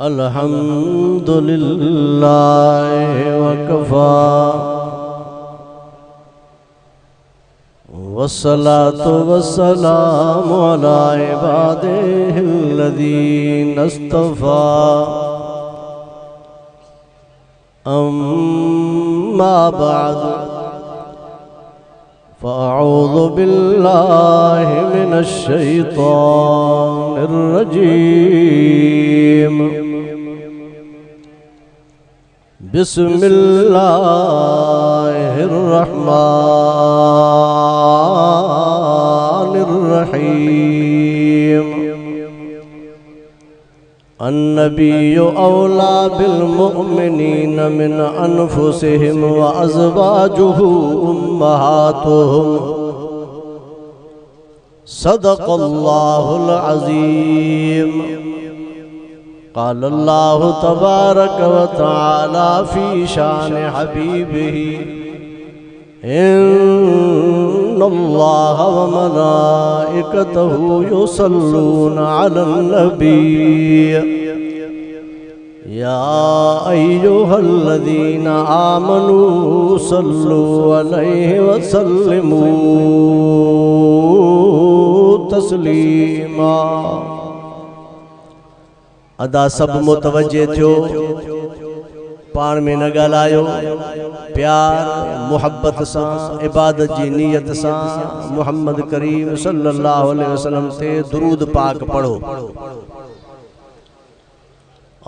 अल्हम्दुलिल्लाह वकफा वस्सलातु वस्सलामु अला इबादिहिल्लज़ीना इस्तफ़ा अम्मा बअद फ़अऊज़ु बिल्लाहि मिनश शैतानिर रजीम बिस्मिल्लाहिर रहमानिर रहीम अन्नबिय्यु औला बिल मुअमिनीन मिन अनफुसिहिम व अज़वाजुहु उम्महातुहुम सदक़ल्लाहुल अज़ीम क़ाल अल्लाहु तबारक व तआला फ़ी शान हबीबिही इन्नल्लाह व मलाइकतहु युसल्लूना अलन नबी या अय्युहल्लज़ीना आमनू सल्लू अलैहि व सल्लिमू तस्लीमा। अदा सब मुतवज्जे थियो, पाण में न ॻाल्हायो, प्यार मुहब्बत सां इबादत जी नीयत सां मुहम्मद करीम सल्लल्लाहु अलैहि वसल्लम ते दुरूद पाक पढ़ो।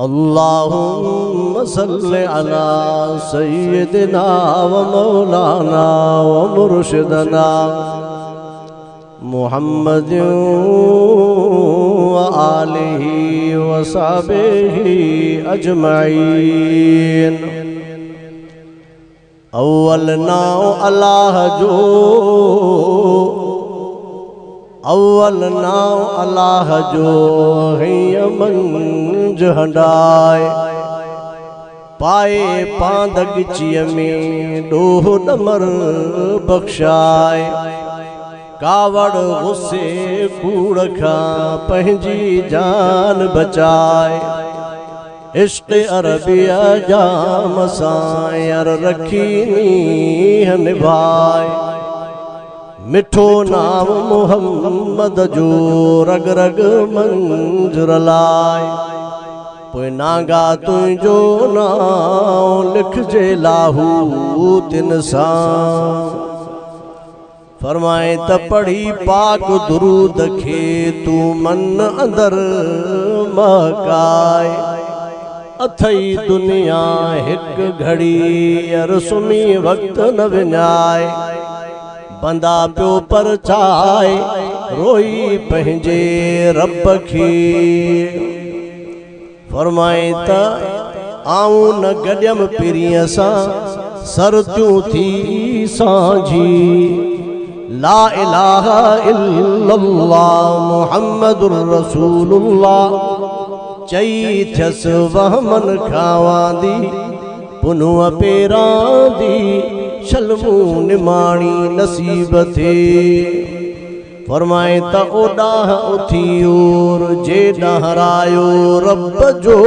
अल्लाहुम्मा सल्लि अला सय्यिदिना व मौलाना व मुर्शिदना मुहम्मद व आलिही व सहबिही अजमईन। अव्वल नाउ अल्लाह जो है मंज हंडाए पाए पांदगचीअ में डोह नमर बख्शाए कावड़ गुस्से कूड़ खां पंहिंजी जान बचाए इश्क़ अरबिया जाम सां यार रखी नीह निभाए मिठो नाम मुहम्मद जो रग रग मंजूर लाए पोइ नागा तुंहिंजो नाम लिखजे लाहूतिन सां फरमाए त पढ़ी पाक दुरूद खे तू मन अंदर महकाए अथई दुनिया हिक घड़ी अर सुमी वक्त न विञाए बंदा पियो पर चाए रोई पंहिंजे रब खे फरमाए त आऊं न गॾियम पीरीअ सां सरतियूं थी सांझी ला इलाहा इल्लल्लाह मुहम्मदुर रसूलुल्लाह चई थियस वहमन खावांदी पुनुअ पेरां दी शलमू निमाणी नसीब थे फरमाए त ओॾांह उथी ओर जे ॾाहरायो रब जो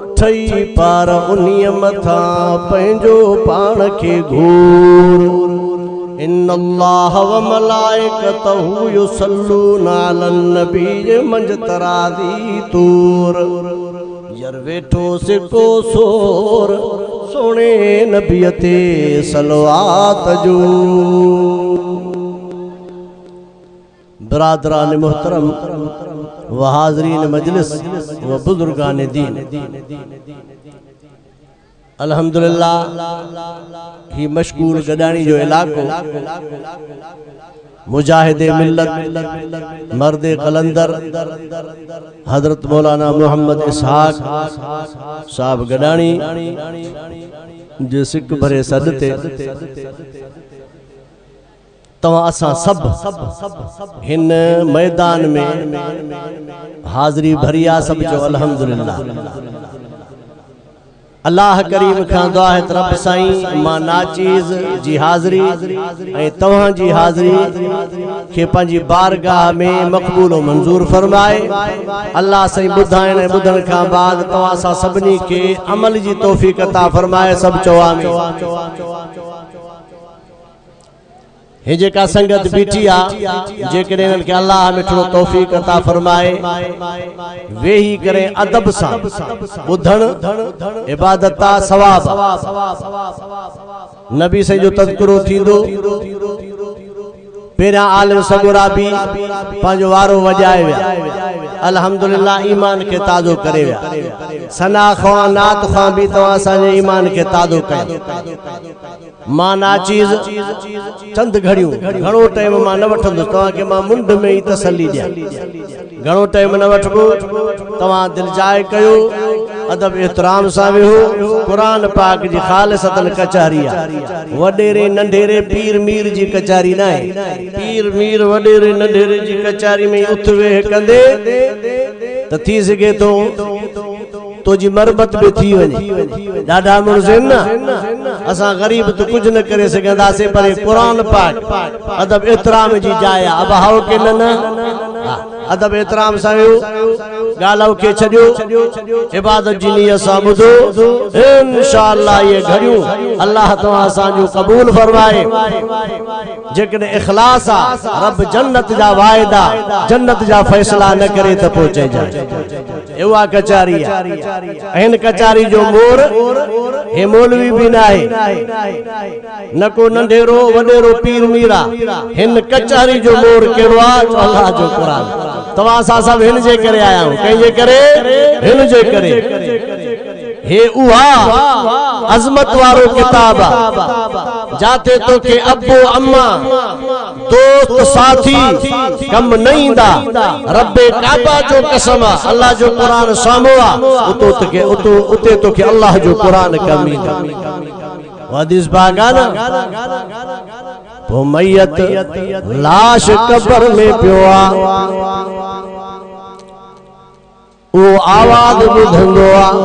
अठई पार उन्हीअ मथां पंहिंजो पाण खे घूर इन्नल्लाह व मलाइकतहु युसल्लूना अलन नबी मंज तरादी तूर यार वेठो सिको सोर सोने नबी ते सलवात जो। बरादरान मोहतरम व हाज़रीन मजलिस व बुजुर्गान दीन, अल्हम्दुलिल्लाह ही मशगूल गडानी जो इलाको मुजाहिदे मिल्लत मर्दे कलंदर हजरत मौलाना मोहम्मद इसहाक साहब गडानी जे सिक भरे सदते तवां असां सब हिन मैदान में हाज़री भरिया सब जो अल्हम्दुलिल्लाह। अल्लाह करीम खां दुआ है रब साईं मां नाचीज़ जी हाज़री ऐं तव्हां जी हाज़री खे पंहिंजी बारगाह में मक़बूल और मंज़ूर फरमाए। अल्लाह साईं ॿुधाइण ऐं ॿुधण खां बाद तव्हां सां सभिनी खे अमल जी तौफ़ीक़ अता फरमाए। सब चओ आमीन। हे जेका संगत बीठी आ जेकॾहिं इन्हनि खे अल्लाह मिठड़ो तौफ़ीक़ अता फरमाए वेही करे अदब सां ॿुधण इबादत आ सवाब नबी साईं जो तज़किरो थींदो। पहिरियां आलिम सगुरा बि पंहिंजो वारो वॼाए विया अल्हम्दुलिल्लाह ईमान के ताज़ो करे विया। सना ख़्वां नात ख़्वां बि तव्हां असांजे ईमान के ताज़ो कयो। मां नाचीज़ चंद घड़ियूं घणो टाइम मां न वठंदुसि तव्हांखे मां मुंड में ई तसल्ली ॾियां। घणो टाइम न वठबो तव्हां दिलि जाए कयो अदब एहतराम सां वेहो। कुरान पाक जी ख़ालिसतन कचहरी आहे वॾेरे नंढेरे पीर मीर जी कचहरी न आहे। पीर मीर वॾेरे नंढेरे जी कचहरी में उथ वेह कंदे त थी सघे थो तुझी मरबत भी थी वने। ॾाढा मुर्ज़िन न असां ग़रीब तो कुछ न करे सघंदासीं पर कुरान पाक अदब एहतराम जी जाइ आहे। अब हाओ के न अदब एहतराम सां गालो के छॾियो इबादत जी नियत सां ॿुधो इंशाअल्लाह ये घड़ियूं अल्लाह तव्हां असांजो क़बूल फरमाए। जेकॾहिं इख़लास आहे रब जन्नत जा वाइदा जन्नत जा फ़ैसला न करे त पोइ चइजाए उहा कचहरी आहे। हिन कचहरी जो मोर हे मौलवी भी न आहे न को नंढेरो वॾेरो पीर मीर आहे। हिन कचहरी जो मोर कहिड़ो आहे अल्लाह जो क़ुरान। तव्हां सां सभु हिन जे करे आया आहियूं कंहिंजे करे हिन जे करे। हे उहा अज़मत वारो किताब आहे जाते तोखे अबो अम्मा दोस्त साथी कम न ईंदा। रब्बे काबा जो कसम आहे अल्लाह जो क़ुरान साम्हूं आहे उते तोखे अल्लाह जो क़ुरान कम ईंदा। हदीस पाक आहे न पोइ मैयत लाश कब्र में पियो आहे वो आवाज़ ॿुधंदो आहे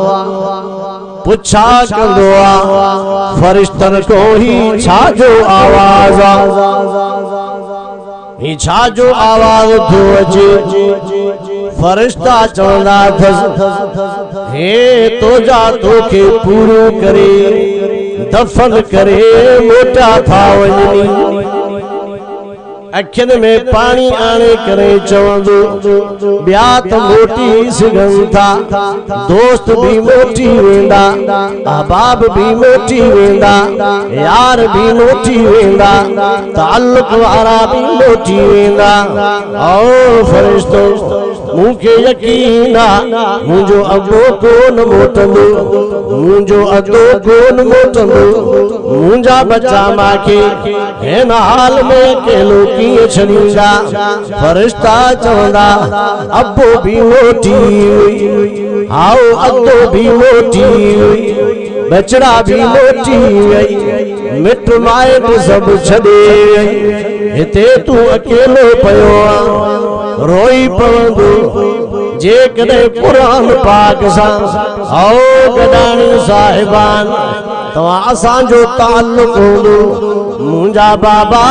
पुछा कंदो आहे फरिश्तन को ही छाजो आवाज़ ही छाजो आवाज़ थो अचे। फरिश्ता चवंदा अथसि हे तोजा तोखे पूरो करे दफन करे मोटा था वञनी। अखियुनि में पानी आणे करे चवंदो ॿिया त मोटी सघनि था दोस्त भी मोटी वेंदा अहबाब भी मोटी वेंदा यार भी मोटी वेंदा ताल्लुक वारा भी मोटी वेंदा। ओ फरिश्तो मूंखे यकीन आहे मुंहिंजो अॻो कोन मोटंदो मुंहिंजो अॻो कोन मोटंदो मुंहिंजा बच्चा मांखे हिन हाल में अकेलो कीअं छॾींदा। फरिश्ता चवंदा अबो भी मोटी हुई हाओ अॻो भी मोटी हुई बचड़ा भी मोटी वई मिट माइट सभु छॾे वई हिते तूं अकेलो पियो आहे रोई पवंदो। जेकॾहिं कुरान पाक सां आओ गॾाणी साहिबान तव्हां असांजो ताल्लुक हूंदो मुंहिंजा बाबा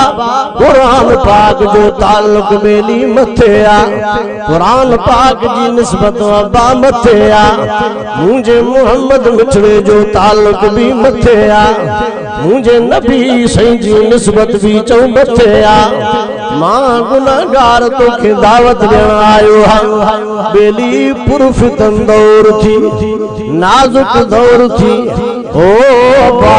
कुरान पाक जो ताल्लुक बेली मथे आहे कुरान पाक जी निस्बत अबा मथे आहे मुंहिंजे मोहम्मद मिठड़े जो ताल्लुक भी मथे आहे मुंहिंजे नबी साईं जी निस्बत भी चऊं मथे आहे। मां गुनाहगार तोखे दावत ॾियण आयो आहियां बेली पुरफितन दौर थी नाजुक दौर थी ओ अब्बा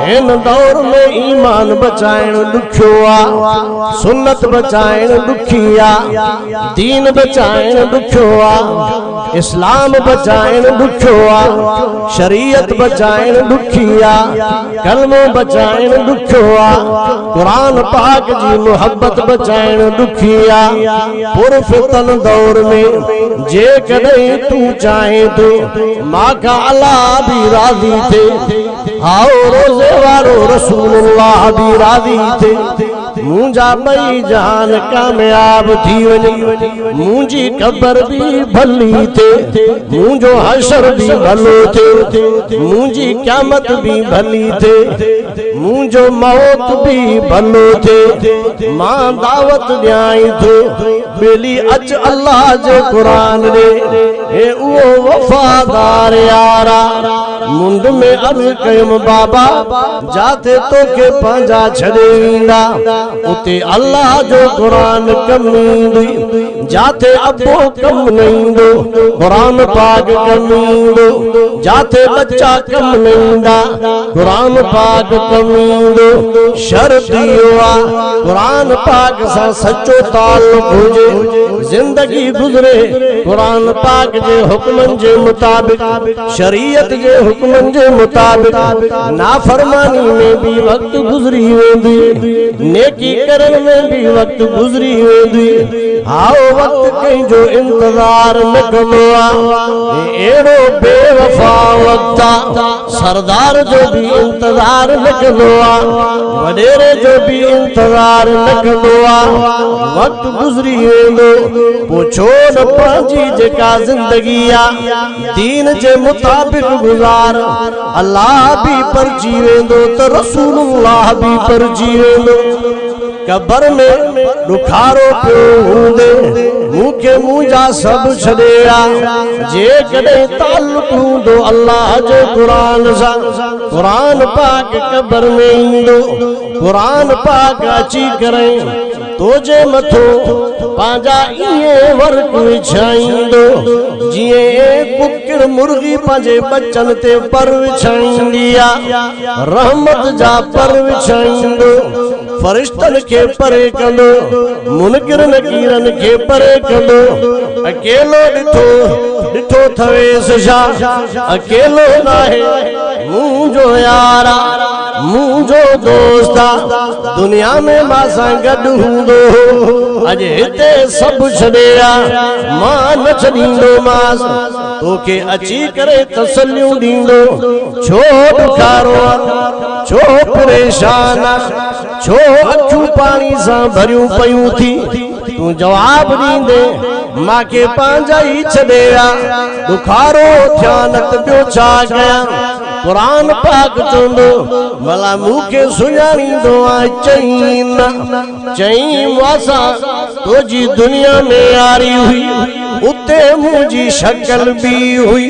हिन दौर में ईमान बचाइण ॾुखियो आहे सुन्नत बचाइण ॾुखी आहे दीन बचाइण ॾुखियो आहे इस्लाम बचाइण ॾुखियो आहे शरीयत बचाइण ॾुखी आहे कलमो बचाइण ॾुखियो आहे कुरान पाक जी मोहब्बत बचाइण ॾुखी आहे। पुरफितन दौर में जेकॾहिं तूं चाहे थो मां अल्लाह भी राज़ी थे आओ रोज़े वारो रसूलुल्लाह भी राज़ी थे मुंजा बई जहान कामयाब थी वनी मुंजी कब्र भी भली थे मुंजो हशर भी भलो थे मुंजी क़यामत भी भली थे मुंजो मौत भी भलो थे मां दावत ॾियाई थो बेली अच अल्लाह जे कुरान रे ए उहो वफादार यारा मुंड में अर्ज कयम बाबा जाते तोखे पंहिंजा छॾे ईंदा उते अल्लाह जो कुरान कम ईंदी जाते अबो कम न ईंदो कुरान पाक कम ईंदो जाते बच्चा कम न ईंदा कुरान पाक कम ईंदो शर्त इहो आहे कुरान पाक सां सचो ताल्लुक़ हुजे जिंदगी गुज़रे कुरान पाक जे हुक्मनि जे मुताबिक़ शरीयत जे हुक्मनि जे मुताबिक़ नाफरमानी में भी वक्त गुज़री वेंदी नेकी करण में भी वक्त गुज़री वेंदी हाओ वक्त कंहिंजो इंतज़ार न कंदो आहे अहिड़ो बेवफ़ा वक्त सरदार जो भी इंतज़ार न कंदो आहे वॾेरे जो भी इंतज़ार न कंदो आहे वक्त गुज़री वेंदो पोइ छो न पंहिंजी जेका ज़िंदगी आहे दीन जे मुताबिक़ गुज़ार अल्लाह भी परजी वेंदो त रसूलुल्लाह भी परजी वेंदो कब्र में ॾुखारो पियो हूंदे मूंखे मुंहिंजा सभु छॾे आ जेकॾहिं ताल्लुक़ हूंदो अल्लाह जे क़ुरान सां क़ुरान पाक कब्र में ईंदो क़ुरान पाक अची करे तोजे मथो पंहिंजा इएं वर्क विछाईंदो जीअं कुकिड़ मुर्गी पंहिंजे बच्चन ते पर विछाईंदी आहे रहमत जा पर विछाईंदो फरिश्तन के परे कंदो मुनकिर नकीरन के परे कंदो अकेलो ॾिठो थवेस छा अकेलो नाहे मुंहिंजो यारा मुंहिंजो दोस्ता दुनिया में मां सां गॾु हूंदो अॼु हिते सभु छॾे आ मां न छॾींदोमांस तोखे अची करे तसल्लियूं ॾींदो छो ॾुखारो छो परेशान छो अखियूं पाणी सां भरियूं पयूं थी तूं जवाब ॾींदे मांखे पंहिंजा ई छॾे आ ॾुखारो थिया न त ॿियो छा कयां कुरान पाक चवंदो भला मूंखे सुञाणींदो आहे चई न चई मूंसां तुंहिंजी दुनिया में यारी हुई उते मुंहिंजी शक्ल बि हुई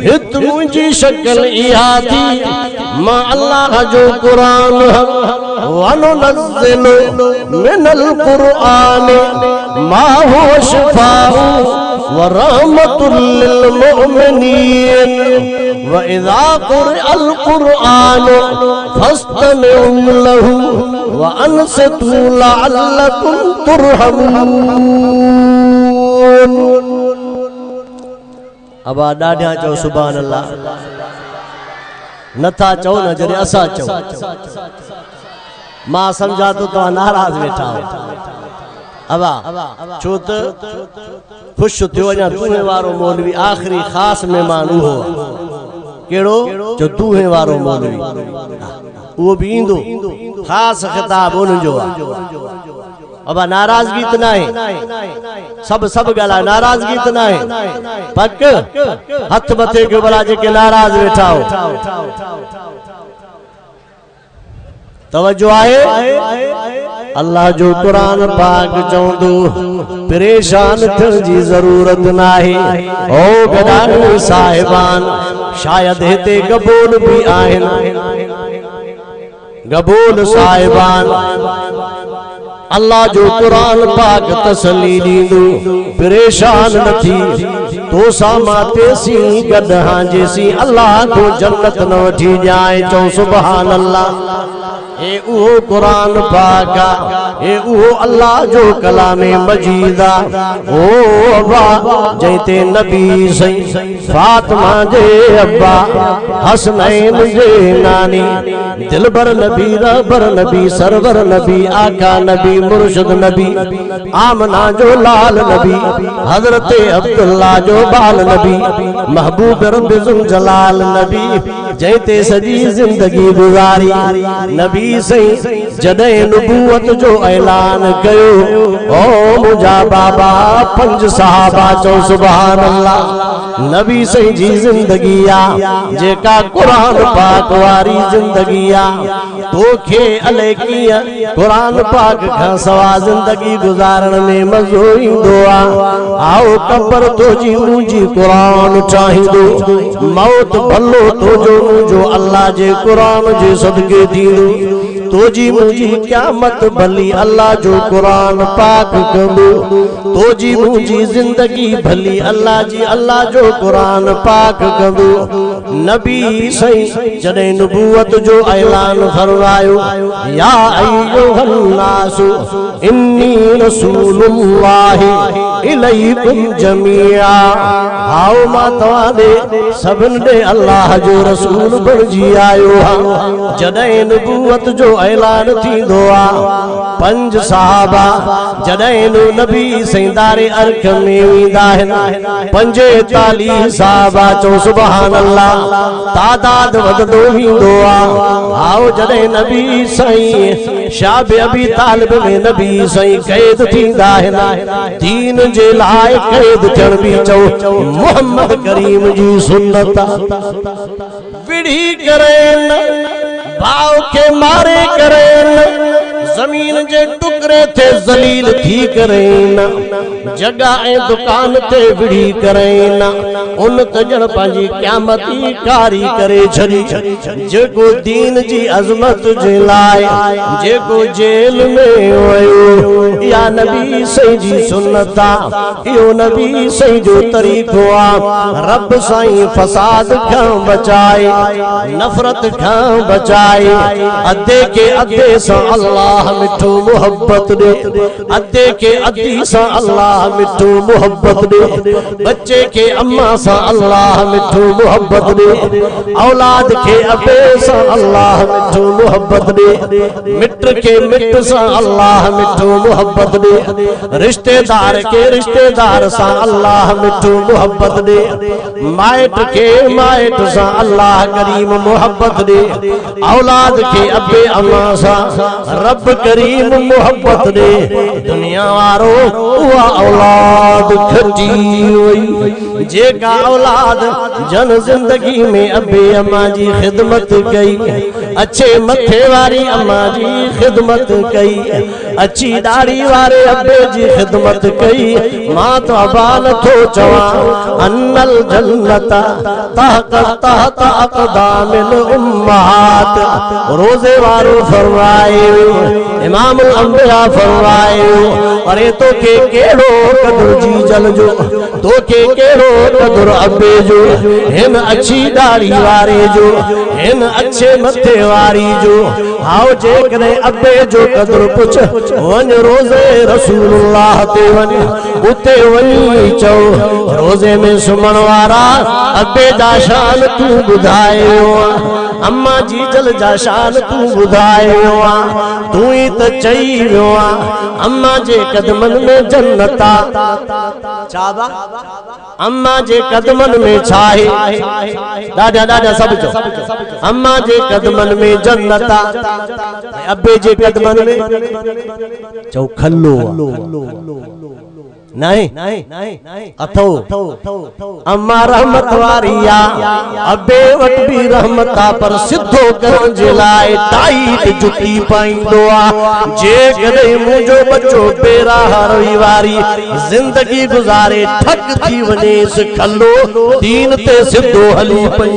हित मुंहिंजी शक्ल इहा थी मां अल्लाह जो कुरान वनुनज़्ज़िलु मिनल क़ुरआन मा हुवा शिफ़ाउ व रहमतुल लिल मुमिनीन व इज़ा क़ुरिअल क़ुरआन फस्तमिउ लहु व अनसितू लअल्लकुम तुरहमून। अब ॾाढा चओ सुभान अल्लाह नथा चओ न जॾहिं असां चओ मां सम्झा तो तव्हां नाराज़ वेठा हो अबा छो त ख़ुशि थियो अञा दूहे वारो मौलवी आख़िरी ख़ासि महिमान उहो कहिड़ो जो दूहे वारो मौलवी उहो बि ईंदो ख़ासि ख़िताब उनजो आहे अबा नाराज़गी त नाहे सभु ॻाल्हाए नाराज़गी त नाहे पक हथ मथे कयो भला जेके नाराज़ वेठा हो तवज्जो आहे अल्लाह जो कुरान पाक चवंदो परेशान थियण जी ज़रूरत नाहे ओ गॾाणू साहिबान शायद हिते गबोल भी आहिनि गबोल साहिबान अल्लाह जो कुरान पाक तसल्ली दींदो परेशान न थी तो सामा तेसी गॾ जेसी अल्लाह को जन्नत न वठी जाए चो सुभान अल्लाह ए उहो कुरान पाक ए उहो अल्लाह जो कलामे मजीद ओ अब्बा जैते नबी सही फातिमा जे अब्बा हसनैन जे नानी दिलबर नबी रहबर नबी सरवर नबी आका नबी मुर्शिद नबी आमना जो लाल नबी हजरत अब्दुल्ला जो बाल नबी महबूब रब जुल जलाल नबी जैते सजी जिंदगी गुजारी नबी नबी सही जॾहिं नुबूवत जो ऐलान कयो, ओ मुंहिंजा बाबा पंज सहाबा चओ सुभान अल्लाह। नबी सही जी ज़िंदगी आ जेका कुरान पाक वारी ज़िंदगी आ। तोखे अले कीअं कुरान पाक खां सवा ज़िंदगी गुज़ारण में मज़ो ईंदो आ। आओ कब्र तुंहिंजी मुंहिंजी कुरान चाहींदो, मौत भलो तुंहिंजो मुंहिंजो अल्लाह जे कुरान जे सदके थींदो। तुंहिंजी मुंहिंजी क़यामत भली अल्लाह जो कुरान पाक कंदो। तुंहिंजी मुंहिंजी ज़िंदगी भली अल्लाह जी अल्लाह जो कुरान पाक कंदो। नबी सही जॾहिं नुबूवत जो ऐलान फरमायो, या अय्युहन नासु इन्नी रसूलुल्लाहि इलैकुम जमीआ। आओ मां तव्हां ॾे सभिनि ॾे अल्लाह जो रसूल बणिजी आयो आहियां। जॾहिं नुबूवत जो ऐलान थींदो आ, पंज सहाबा जॾहिं नबी सईंदारे अर्क में वेंदा आहिनि, 45 सहाबा चओ सुभान अल्लाह। तादाद वधंदो वेंदो आ। आओ जॾहिं नबी साईं शाब अबी तालिब में नबी साईं क़ैद थींदा आहिनि, दीन जे लाइ क़ैद थियण बि चओ मोहम्मद करीम जी सुन्नत विढ़ी करे भाव के मारे करे जमीन जे टुकड़े थे जलील थी करे जगह ए दुकान ते विढ़ी करे उन तजण पंहिंजी क़यामती कारी करे छड़ी। जेको दीन जी अजमत जे लाइ जेको जेल में वयो, या नबी सही जी सुन्नत आ, इहो नबी सही जो तरीक़ो आ। रब साईं फसाद खां बचाए, नफ़रत खां बचाए, अदे के अदे सां अल्लाह मिठो मोहब्बत दे, अदे के अदी सां अल्लाह मिठो मोहब्बत दे, बच्चे के अम्मा सां अल्लाह मिठो मोहब्बत दे, औलाद के अबे सां अल्लाह मिठो मोहब्बत दे, मिट के मिट सां अल्लाह मिठो मोहब्बत दे, रिश्तेदार के रिश्तेदार सां अल्लाह मिठो मोहब्बत दे, माइट के माइट सां अल्लाह करीम मोहब्बत दे, औलाद के अबे अम्मा सां रब करीम मोहब्बत दे। दुनिया वारो उहा औलाद खटी हुई जेका औलाद जन जिंदगी में अबे अम्मा जी खिदमत कई, अच्छे मथे वारी अम्मा जी खिदमत कई, अच्छी दाढ़ी वारे अबे जी खिदमत कई। मां तो अबा नथो चवां अन्नल जन्नत तहत अक़दामिल उम्महात। रोजे वारो फरमाए, इमाम अंबिया फरमाए, अरे तो के केड़ो कदर जी जल जो, तो के केड़ो कदर अबे जो, हिन अच्छी दाढ़ी वारे जो, हिन अच्छे मथे वारी जो। आओ जे करे अबे जो कदर पुछ वन रोजे रसूलुल्लाह ते वन, उते वनी चो रोजे में सुमण वारा अबे जा शान तू बुधायो, अम्मा जी जल जा शान तू बुधायो, तू ही त चई वियो आ अम्मा जे कदमन में जन्नता। चाबा अम्मा जे कदमन में छाहे, ॾाढा ॾाढा सब चो अम्मा जे कदमन में जन्नता, अबे जे कदमन में चो खल्लो नहीं अथो। अम्मा रहमत वारिया अबे वट भी रहमता, पर सिद्धो करण जे लाइ टाइट जुती पाईंदो आ। जे कदे मुंहिंजो बच्चो बेराह रविवारी जिंदगी गुजारे ठक थी वने खल्लो दीन ते सिद्धो हली पई।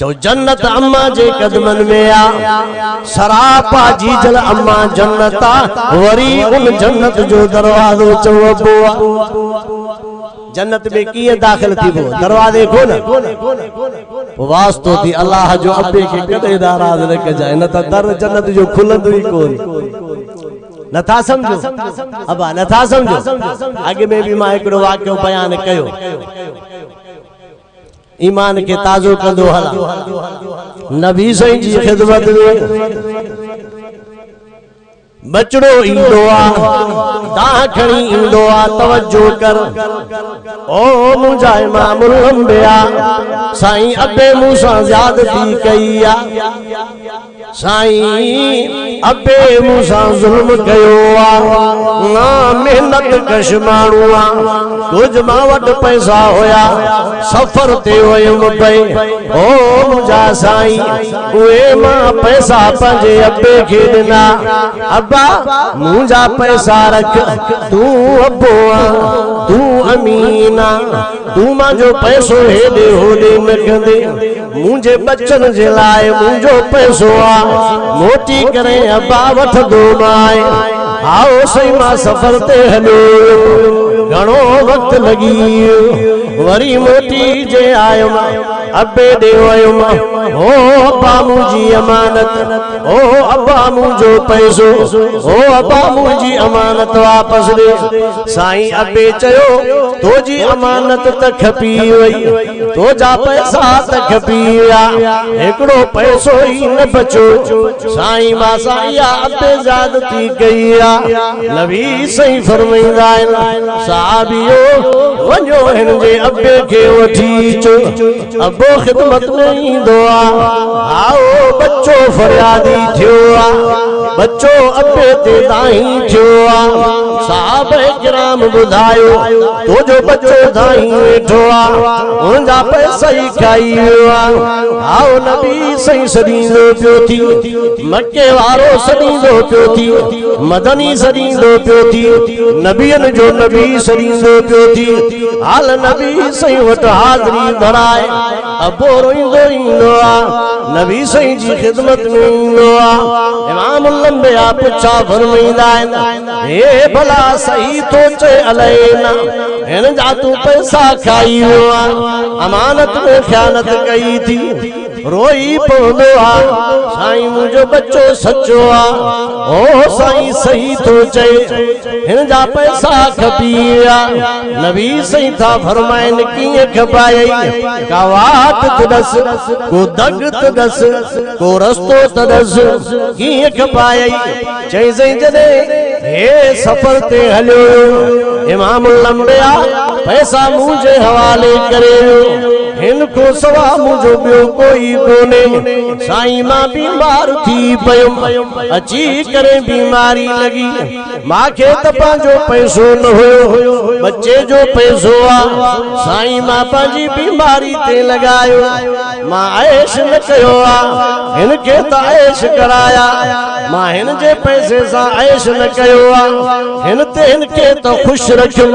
चो जन्नत अम्मा जे कदमन में आ, सरापा जी जल अम्मा जन्नता, वरी उन जन्नत जो दरवाजो चो अबो आ। जन्नत में किए दाखिल थी वो दरवाजे को न वास्तो थी अल्लाह जो अबे के कदे नाराज न कजाए, न त दर जन्नत जो खुलंदो ही कोन। नथा समझो अबा, नथा समझो। आगे में भी मां हिकड़ो वाक्यो बयान कयो, ईमान के ताजो कंदो हला। नबी साईं जी खिदमत में बचड़ो इंदो आ दाह खणी इंदो आ तवज्जो कर ओ मुंहिंजा इमामुल अंबिया साईं अबे मूंसां ज्यादती कई आ साईं अबे मूंसां ज़ुल्म कयो आ ना मेहनत कश माण्हू आ कुछ मां वटि पैसा हुया सफ़र ते वयुमि पई ओ मुंहिंजा साईं उहे मां पैसा पंहिंजे अबे खे ॾिना अब्बा मुंहिंजा पैसा रख तूं अबो आ तूं अमीन आ तूं मुंहिंजो पैसो हेॾे होॾे न कंदे मुंहिंजे बच्चनि जे लाइ मुंहिंजो पैसो आ मोटी करे अब्बा वठंदो माए आओ सही मां सफ़र ते हलियो घणो वक़्तु लॻी वियो वरी मोटी जे आयुमि अबे ॾे वयुमि ओ अब्बा मुंहिंजी अमानत ओ अब्बा मुंहिंजो पैसो ओ अब्बा मुंहिंजी अमानत वापसि ॾे साईं अबे चयो तुंहिंजी अमानत त खपी वई तुंहिंजा पैसा त खपी विया हिकिड़ो पैसो ई न बचो साईं मां साईं अबे ज़्यादती कई नबी सही फरमाईंदा आहिनि साहबियो वञो हिन जे अबे खे वठी अचो अबो ख़िदमत में ईंदो आहे आओ बच्चो फरियादी थियो आहे बच्चो अबे ते दाही थियो आहे साहबे किराम ॿुधायो तुंहिंजो बच्चो दाही वेठो आहे उनजा पैसा ई खाई वियो आहे आओ नबी सही सॾींदो पियो थी मके वारो सॾींदो पियो थी मदनी सॾींदो पियो थी नबियनि जो नबी सॾींदो पियो थी हाल नबी सही वटि हाज़िरी भराए अबो रोईंदो ईंदो आहे नबी सही जी ख़िदमत में ईंदो आहे इमाम लंबिया पुछा फरमाईंदा आहिनि हे भला सही तो चए अलैना हिन जा तूं पैसा खाई वियो आहे अमानत में ख़यानत कई थी रोई पवंदो आहे साईं मुंहिंजो बच्चो सचो आहे ओ साईं सही तो चए हिन जा पैसा खपी विया नबी सही था फरमाइनि कीअं खपायई का वाट त ॾस को दग त ॾस को रस्तो त ॾस कीअं खपायई चईं जॾहिं हे सफ़र ते हलियो इमाम लंबिया पैसा मुंहिंजे हवाले करे हिन को सवा मुझो बियो कोई कोने साईं मां बीमार थी पयुमि अची करे बीमारी लगी मांखे त पंहिंजो पैसो न हुयो बच्चे जो पैसो आ साईं मां पंहिंजी बीमारी ते लगायो मां ऐश न कयो आ हिन के त ऐश कराया मां हिन जे पैसे सां ऐश न कयो आ हिन ते हिन के त खुश रखियो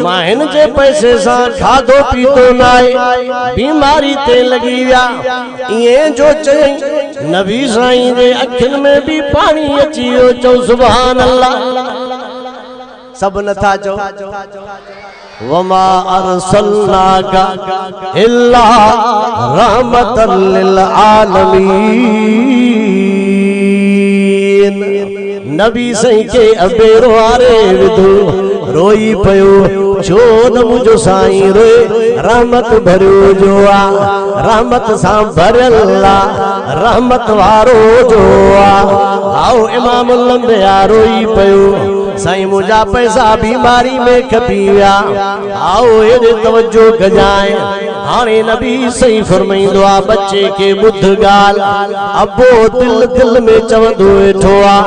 मां हिन जे पैसे सां खाधो पीतो न आहे बीमारी ते लगी विया ये जो चई नबी साईं जे अखिन में भी पानी अची वियो चो सुभान अल्लाह सब नथा चो वमा अरसलनाका इल्ला रहमतल लिल आलमीन नबी साईं के अबेरो वारे विधो रोई पयो छो न मुझो साईं रोए रहमत भरियो जो आ रहमत सां भरियल रहमत वारो जो आ आओ इमाम लंबिया रोई पयो साईं मुझा पैसा बीमारी में खपी विया आओ हेॾे तवज्जो कजाए हाणे नबी सही फरमाईंदो आ बच्चे के ॿुध ॻाल्हि अबो दिल दिल में चवंदो वेठो आ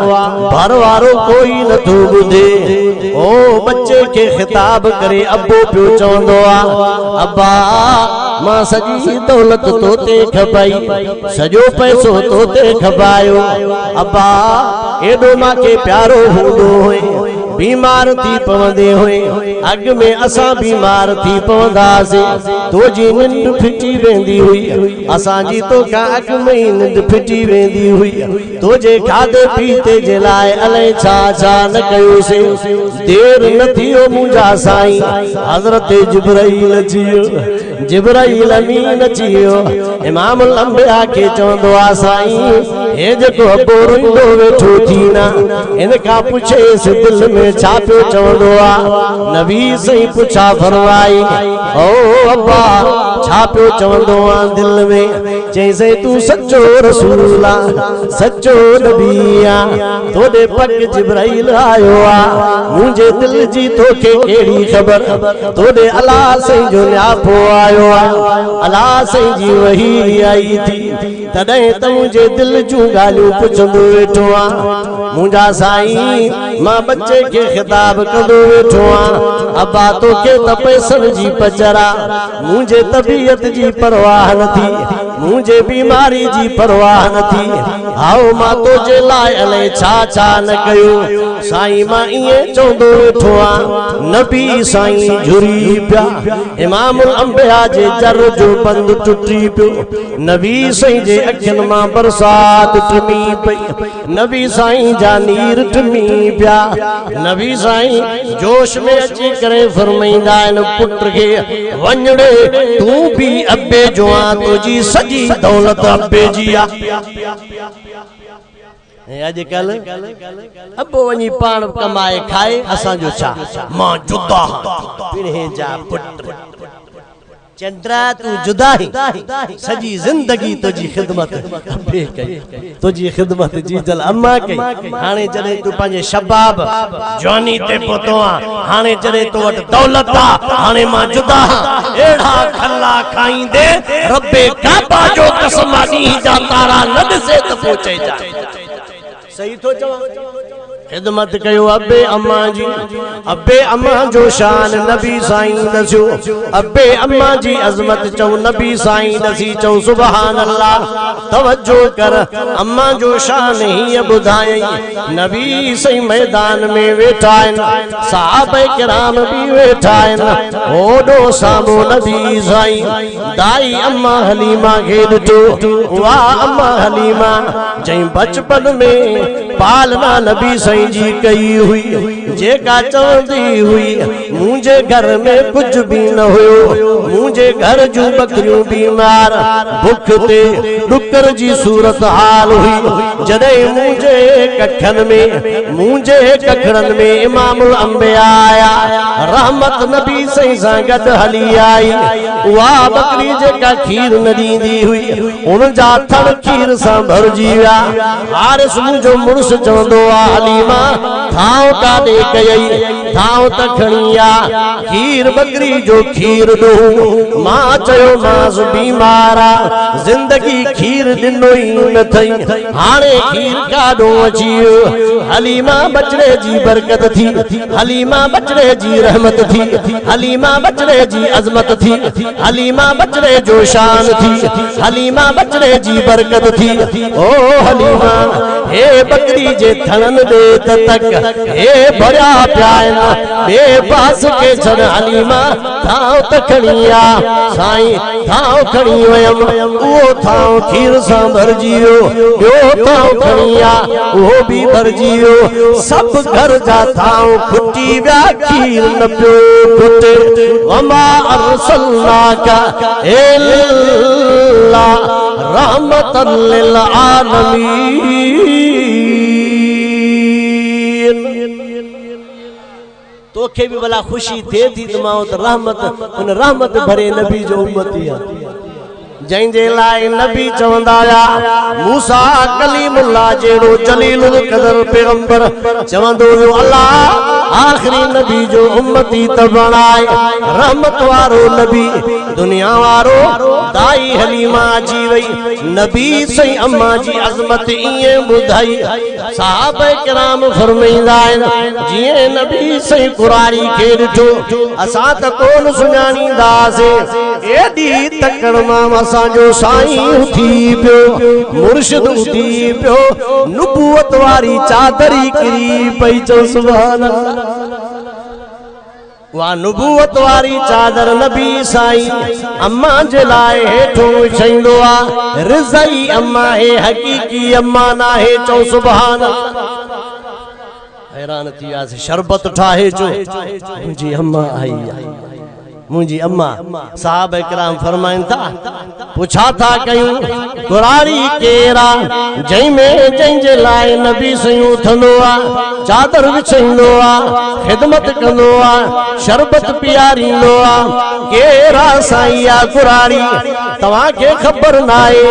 भर वारो कोई नथो ॿुधे ओ बच्चे के खिताब करे अबो पियो चवंदो आ अब्बा मां सॼी दौलत तोते खपाई सॼो पैसो तोते खपायो अब्बा एॾो मांखे प्यारो हूंदो हुए बीमार थी पवंदे हुए अग में असां बीमार थी पवंदासीं तुंहिंजी निंड फिटी वेंदी हुई असांजी तोखां अग में ही निंड फिटी वेंदी हुई तुंहिंजे खाधे पीते जे लाइ अलाए छा छा न कयोसीं देर न थियो मुंहिंजा साईं हज़रत जिब्राईल अची वियो जिब्राईल अमीन अची वियो इमाम लंबिया खे चवंदो आहे साईं हे जेको अबो रोईंदो वेठो थी न इन खां पुछेसि दिल में छा पियो चवंदो आहे नबी सही पुछा फरमाई ओ अब्बा छा पियो चवंदो आहे दिल में जैसे तू सच्चो रसूल आ सच्चो नबी आ तोड़े पग जिब्राइल आयो आ मुझे दिल जी तोखे केड़ी खबर तोड़े अल्लाह से जो न्यापो आयो आ अल्लाह से जी वही आई थी तदे त मुझे दिल जू गालियों पुछंदो वेठो आ मुझा साईं मां बच्चे के खिताब कंदो वेठो आ अब्बा तोखे त पैसन जी पचरा मुझे तबीयत जी परवाह न थी मुझे बीमारी जी परवाह न थी आओ मां तो जे लाए अले छा छा न कयो साईं मां इए चोंदो वेठो आ नबी साईं झुरी पिया इमामुल अंबिया जे जर जो बंद टुटी पियो नबी साईं जे अखिन मां बरसात टमी पई नबी साईं जा नीर टमी पिया नबी साईं जोश में अची करे फरमाईंदा आहिनि पुट खे वञड़े तू भी अब्बे जो आ तुझी सजी दौलत अब्बे जी आ अजकल अब्बो वञी पाण कमाए खाए असां जो छा मां जुदा पिणे जा पुट चंद्रा तू जुदा ही सजी जिंदगी तुझी खिदमत अब्बे कई तुझी खिदमत जी जल अम्मा कई हाने जड़े तू पंहिंजे शबाब जवानी ते पहुतो आ हाने जड़े तो वट दौलत आ हाने मां जुदा एड़ा खल्ला खाईंदे रब्बे काबा जो कसम दी जा तारा न दिसे त पहुचे जा सही तो चवा खिदमत कयो अब्बे अम्मा जी अब्बे अम्मा जो शान नबी साईं दस्यो अब्बे अम्मा जी अजमत चौ नबी साईं दसी चौ सुभान अल्लाह तवज्जो कर अम्मा जो शान ही बुधाई नबी सही मैदान में वेठा साहबे किराम भी वेठा ओडो सामो नबी साईं दाई अम्मा हलीमा के ॾिठो वाह अम्मा हलीमा जई बचपन में पालना नबी साईं जी कई हुई जेका चवंदी हुई मुझे घर में कुछ भी न हुयो मुझे घर जू बकरियों बीमार भूख ते डुकर जी सूरत हाल हुई जदे मुझे कखड़न में इमामुल अंबिया आया रहमत नबी सही सां गॾु हली आई उहा बकरी जेका खीर न ॾींदी हुई उन जा थण खीर सां भरजी विया हारिस मुंहिंजो मुड़ुस चवंदो आ हलीमा थाव काॾे कयई थाव त खणी आ खीर बकरी जो खीर दो मां चयो मास बीमार आ जिंदगी खीर ॾिनो ई न थई हाणे खीर काॾो अची वियो हलीमा बचड़े जी बरकत थी हलीमा बचड़े जी रहमत थी हलीमा बचड़े जी अजमत थी हलीमा बचड़े जो शान थी हलीमा बचड़े जी बरकत थी ओ हलीमा हे बकरी जे थणन दे तक हे भरिया प्यान बेपास के छन हलीमा थाव त खणी आ साईं थाव खणी वयम उहो थाव खीर सां भरजी वियो ॿियो थाव खणी आ उहो भी भरजी वियो सब घर जा थाव खुटी विया खीर न पियो खुटे वमा अरसलनाका इल्ला रहमतल लिल आलमीन तोखे भी भला खुशी थे थी त मां त रहमत उन रहमत भरे नबी जो उम्मती आ जंहिंजे लाइ नबी चवंदा हुआ मूसा कलीमुल्लाह जेड़ो जलीलुल कदर पैगंबर चवंदो हुयो अल्लाह आखिरी नबी जो उम्मती त बणाए रहमत वारो नबी दुनिया वारो दाई हलीमा अची वई नबी सही अम्मा जी अजमत इए बुधाई साहबे किराम फरमाईंदा आहिनि जिए नबी सही कुरारी के ॾिठो असां त कोन सुञाणींदासीं एडी तकड़ मां असां जो साईं थी पियो मुर्शिद थी पियो नुबुवत वारी चादरी किरी पई चो सुभान अल्लाह वा नुबुवत वारी चादर नबी साईं अम्मा जे लाए हेठो छईंदो आ रिज़ई अम्मा है हकीकी अम्मा ना है चो सुभान हैरान थी वियासीं शरबत ठाहे जो मुंहिंजी अम्मा आई मुझी अम्मा साहब इकराम फरमाइन था पूछा था कयूं कुरारी केरा जई में जंजे लाए नबी सयूं थंदो आ चादर विछंदो आ खिदमत कंदो आ शरबत पियारींदो आ केरा साईं आ कुरारी तवा के खबर नाए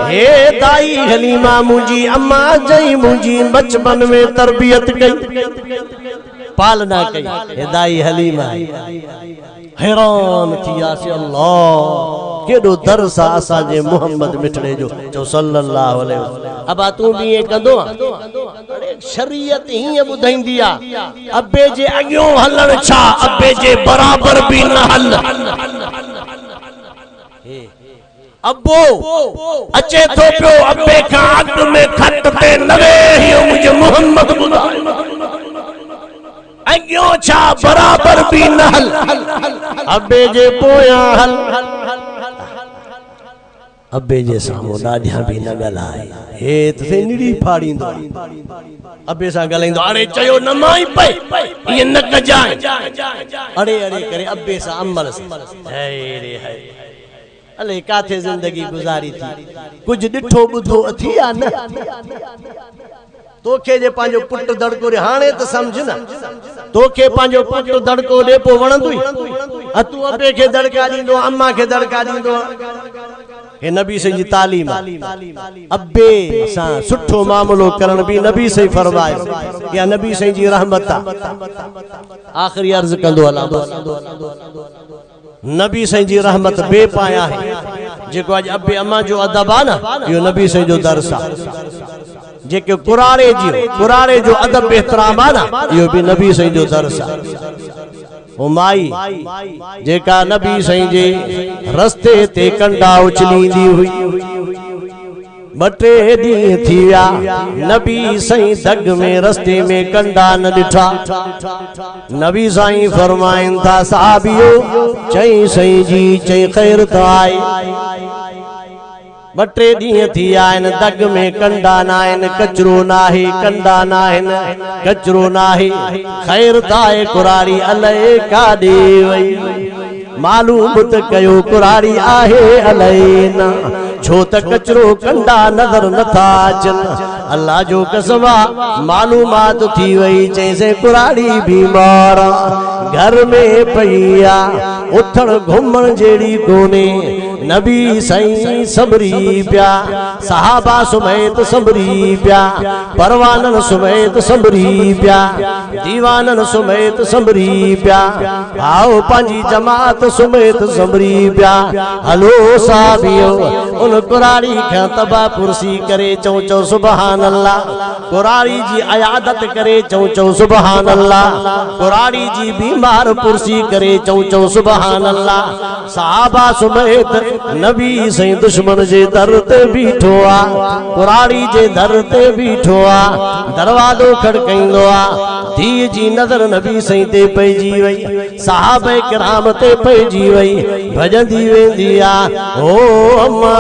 हे दाई हलीमा मुझी अम्मा जई मुझी बचपन में तरबियत कई पालना कई हे दाई हलीमा हैरान थिया से अल्लाह केडो दरस आसा जे मोहम्मद मिठड़े जो सल्लल्लाहु अलैहि वसल्लम अब तू भी ये कंदो अरे शरीयत ही बुधाईंदी आ अब्बे जे अगियो हलण छा अब्बे जे बराबर भी न हल अब्बो अचे तो पियो अब्बे का अग में खट पे नवे हियो मुझे मोहम्मद बुधाए अगियो छा बराबर भी न हल अब्बे जे पोया हल अब्बे जे सामो ॾाढिया भी न ॻाल्हाए हे तुसे निड़ी फाड़ींदो अब्बे सां ॻाल्हाईंदो अरे चयो न माई पे ये न कजाए अरे अरे करे अब्बे सां अमल हाय रे हाय अले काथे जिंदगी गुजारी थी कुछ डिठो बुधो अथी आ न तोखे जे पांजो पुट दड़को रे हाने त समझ न तोखे पांजो पुट दड़को दे पो वणंदुई तू अबे के दड़का दींदो अम्मा के दड़का दींदो हे नबी से जी तालीम अब्बे सा सुठो मामलो करण भी नबी से फरमायो या नबी से जी रहमत आखिरी अर्ज कंदो अल्लाह नबी से जी रहमत बेपाया है जेको आज अब्बे अम्मा जो अदब आ ना यो नबी से जो दर्स आ जेके कुरारे जो अदब एहतराम आ ना यो भी नबी से जो दर्स आ ओ माई जेका नबी से जे रस्ते ते कंडा उछलींदी हुई बटे दी थी विया नबी सही दग में रस्ते में कंडा न दिठा नबी साईं फरमाइन था साहबियो चई सही जी चई खैर ताई बटे दी थी आइन दग में कंडा नाइन कचरो नाहे कंडा नाइन कचरो नाहे खैर ताए कुरारी अलय का दे वई मालूम त कयो कुरारी आहे अलय ना छो त कचरो कंडा नजर नथा अचन अल्लाह जो कसमा मालूमात थी वई जैसे कुरारी बीमार घर में पईया उथण घुमण जेड़ी कोने नबी सही सबरी प्या सहाबा सुमेत सबरी प्या परवानन सुमेत सबरी प्या दीवानन सुमेत सबरी प्या आओ पांजी जमात सुमेत सबरी प्या हलो साबियो उन कुरारी खां तबा कुर्सी करे चौ चौ सुभान अल्लाह कुरारी जी अयादत करे चौ चौ सुभान अल्लाह कुरारी जी बीमार कुर्सी करे चौ चौ सुभान अल्लाह सहाबा सुमेत नबी सही दुश्मन जे दर ते बीठो आ कुरारी जे दर ते बीठो आ दरवाजो खड़काईंदो आ धी जी नजर नबी सही ते पइजी वई सहाबे किराम ते पइजी वई भजंदी वेंदी आ ओ अम्मा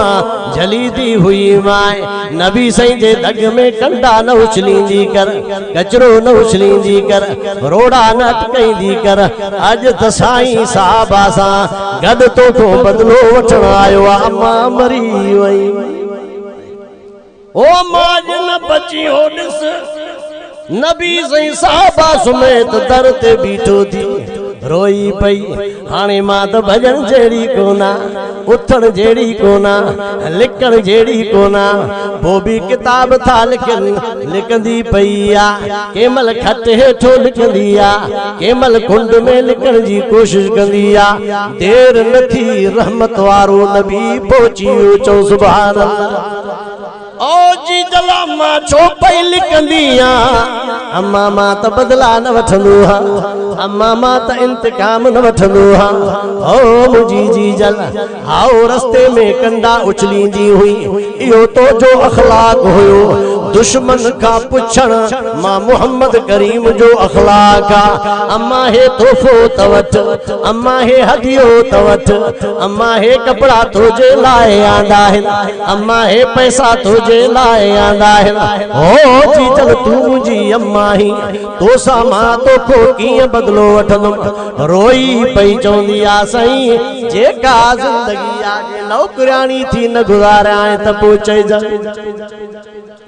जलीदी हुई माए नबी सही जे दग में कंडा न उछलींदी कर कचरो न उछलींदी कर रोड़ा न अटकाईंदी कर अज त साईं साहबा सा गद तो बदलो वठण आयो अम्मा मरी वई ओ माज न बची हो दिस नबी सही साहबा सुमेत दर ते बीठो थी रोई पई हाणे मां त भजन जेड़ी कोना उथण जेड़ी कोना लिखण जेड़ी कोना वो भी किताब था लिखंदी पई आ केमल खत हेठो लिखंदी आ केमल कुंड में लिखण जी कोशिश कंदी आ देर न थी रहमत वारो नबी पहुची चौ सुभान अल्लाह ओ जी जला मां छो पई लिखंदिया अम्मा मां त बदला न वठंदो हा अम्मा मां त इंतकाम न वठंदो हा ओ मुजी जी जल आओ रस्ते में कंडा उछलींदी हुई इहो तो जो अखलाक हुयो दुश्मन का पुछण मां मोहम्मद करीम जो अखलाक अम्मा हे तोहफो तवट अम्मा हे हदियो तवट अम्मा हे कपड़ा तुझे लाए आंदा है अम्मा हे पैसा तुझे लाए आंदा है ओ जी चल तू जी अम्मा ही तो सा मां तो को कीअं बदलो वठंदुमि रोई पई चवंदी आ साईं जेका जिंदगी आगे नौकरानी थी न गुज़ारिया त पोइ चइजां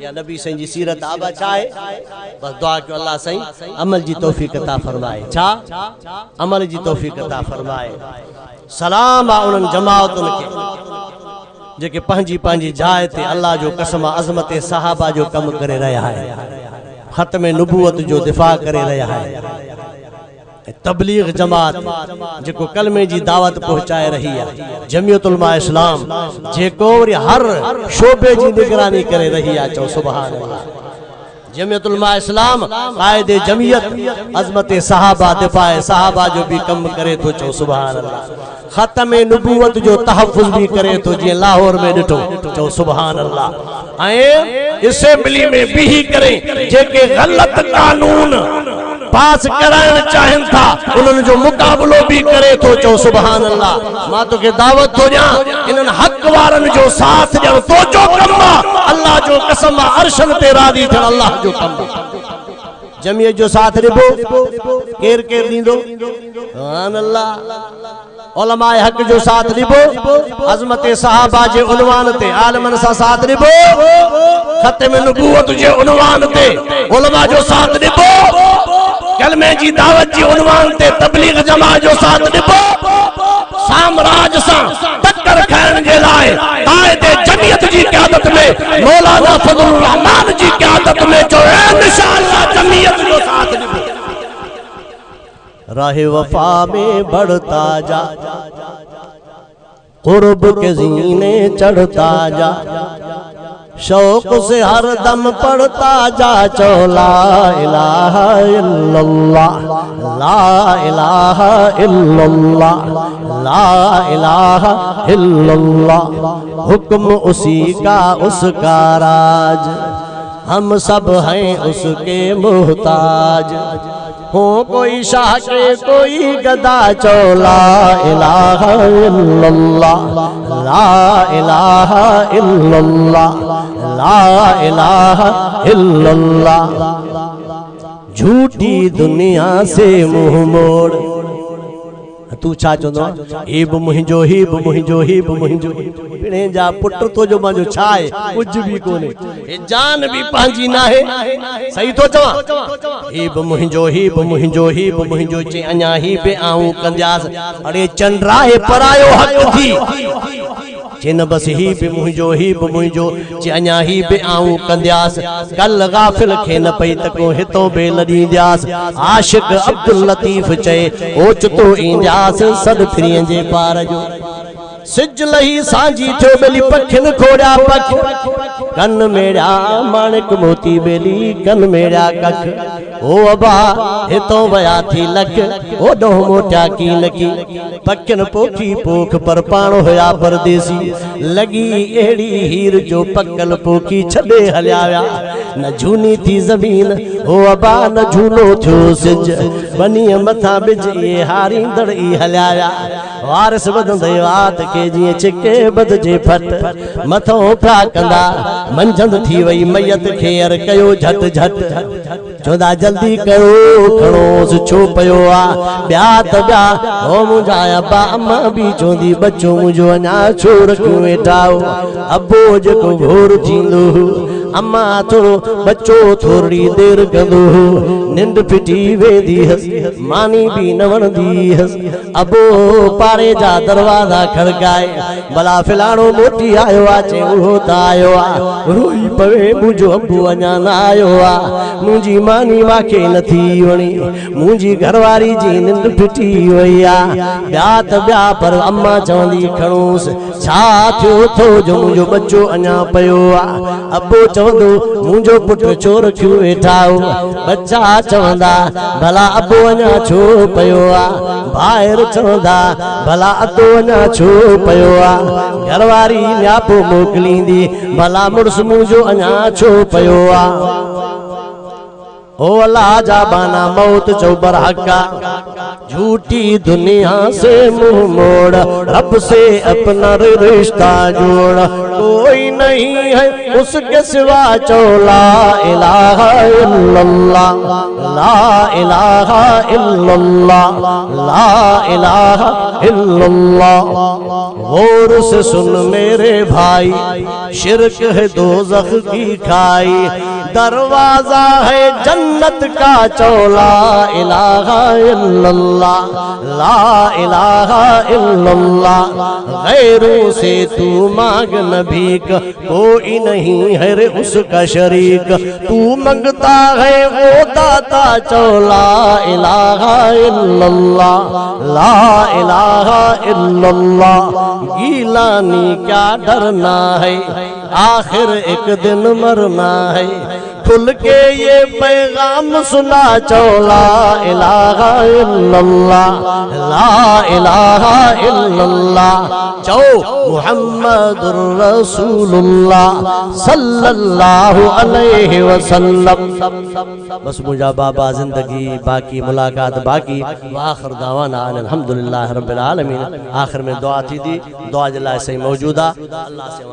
या नबी साईं जी सीरत आबा चाहे बस दुआ कयो अल्लाह साईं अमल जी तौफीक अता फरमाए छा अमल जी तौफीक अता फरमाए सलाम आ उन्हनि जमाअतुनि खे जेके पंहिंजी पंहिंजी जाइ ते अल्लाह जो कसम अज़मत सहाबा जो कम करे रहिया है खत्म नबूवत जो दिफा करे रहिया है तबलीग जमात जेको कलमे जी दावत पहुंचाए रही है जमियत उलमा इस्लाम जेको हर शोबे जी निगरानी करे रही है चो सुभान अल्लाह जमियत उलमा इस्लाम कायदे जमियत अज़मत सहाबा दिफाए सहाबा जो भी कम करे तो चो सुभान अल्लाह खत्म नबूवत जो तहफ़्फ़ुज़ भी करे तो जी लाहौर में डिठो चो सुभान अल्लाह असेंबली में भी करे जेके गलत कानून पास कराइण चाहन था उन्हनि जो मुकाबलो भी करे तो चो सुभान अल्लाह मां तो के दावत तो ॾियां इन्हनि हक वारनि जो साथ ॾियण तो जो कम अल्लाह जो कसम अर्शन ते राज़ी थियण अल्लाह जो कम जमियत जो साथ ॾिबो केर केर ॾींदो सुभान अल्लाह उलमाए हक जो साथ ॾिबो अज़मत सहाबा जे उनवान ते आलमन सां साथ ॾिबो खत्म नबूवत जे उनवान ते उलमा जो साथ ॾिबो कलमे जी दावत जी उनवान ते तबलीग जमात जो साथ ॾिबो साम्राज्य सां टक्कर खाइण जे लाइ कायदे जमियत जी क़यादत में मौलाना फज़लुर रहमान जी क़यादत में जो इंशाअल्लाह जमियत जो साथ ॾिबो राह वफा में बढ़ता जा कुर्ब के ज़ीने चढ़ता जा शौक से हर दम पढ़ता जा चो ला इलाहा इल्लल्लाह ला इलाहा इल्लल्लाह ला इलाहा इल्लल्लाह हुक्म उसी का उसका राज हम सब हैं उसके मोहताज हो कोई शाह के कोई गदा चो ला इलाहा इल्लल्लाह ला इलाहा इल्लल्लाह ला इलाहा इल्लल्लाह झूठी दुनिया से मुंह मोड़ तू छा चवंदो ही बि मुंहिंजो ही बि मुंहिंजो ही बि मुंहिंजो पिणे जा पुट तो जो मुंहिंजो छा आहे कुझु बि कोन्हे हे जान बि पंहिंजी न आहे सही थो चवां ही बि मुंहिंजो ही बि मुंहिंजो ही बि मुंहिंजो चई अञा ही बि आऊं कंदियासि अड़े चंड्राए परायो हक़ थी चेन बस ही बि मुंहिंजो चे अञा ही बि आऊं कंदियासि कल गाफ़िल खे न पई तको हितो बेल ॾींदियासि आशिक अब्दुल लतीफ़ चए ओचितो ईंदियासि सद फिरीअ जे पार जो सिज लही सांझी थियो बेली पखिन खोड़ा पख कन मेरा माणिक मोती बेली कन मेरा कख ओ अबा हितो वया थी लख ओ डो मोटा की लकी पखिन पोखी पोख पर पाण होया परदेसी लगी एड़ी हीर जो पकल पोखी छडे हलिया न झूनी थी जमीन ओ अबा न झूलो थियो सिज बनी मथा बिज ये हारींदड़ ई हलिया वारिस बदंदे वात के जी चिके बदजे फट मथो फ्या कंदा मंझंद थी वई मैयत खेर कयो झट झट चोदा जल्दी कयो खणोस छो पयो आ ब्या त ब्या ओ मुंजा अब्बा अम्मा भी चोंदी बच्चो मुंजो अञा छो रखियो वेठाओ अब्बो जेको घोर थींदो अम्मा थोरो बच्चो थोड़ी देर कंदो निंड फिटी वेंदी हस मानी भी न वणंदी हस अबो पारे जा दरवाजा खड़काए भला फिलाणो मोटी आयो आ चे उहो त आयो आ रोई पवे मुंहिंजो अब्बू अञा न आयो आ मुंहिंजी मानी माखे नथी वणी मुंहिंजी घरवारी जी निंड फिटी वई आ ॿिया त ॿिया पर अम्मा चवंदी खणोसि छा थियो थो जो मुंहिंजो बच्चो अञा पियो आ अब्बो चवंदो मुंहिंजो पुटु चोर क्यों वेठाओ। बच्चा चवंदा भला अबो अञा छो पियो आहे। भाइर चवंदा भला अदो अञा छो पियो आहे। घरवारी न्यापो मोकिलींदी भला मुड़ुस मुंहिंजो अञा छो पियो आहे। ओ अल्लाह जा बाना मौत जो बरहका, झूठी दुनिया से मुंह मोड़, रब से अपना रिश्ता जोड़। कोई नहीं है उसके सिवा चो ला इलाहा इल्लल्लाह, ला इलाहा इल्लल्लाह, ला इलाहा इल्लल्लाह। गौर से सुन मेरे भाई, शिरक है दोज़ख की खाई, दरवाजा है जन्नत का चौला। इलाहा इल्लल्लाह, ला इलाहा इल्लल्लाह। गैरों से तू मांग न भीख, कोई नहीं है रे उसका शरीक। तू मंगता है वो दाता चौला। इलाहा इल्लल्लाह, ला इलाहा इल्लल्लाह। गीलानी क्या डरना है, आखिर एक दिन मरना है। खुल के ये पैगाम सुना चौला। इलाहा इल्लल्लाह, ला इलाहा इल्लल्लाह। चौ मुहम्मदुर रसूलुल्लाह सल्लल्लाहु अलैहि वसल्लम। बस मुझा बाबा जिंदगी बाकी, मुलाकात बाकी। आखिर दावाना अल्हम्दुलिल्लाह रब्बिल आलमीन। आखिर में दुआ थी दी, दुआ जला सही मौजूदा। अल्लाह से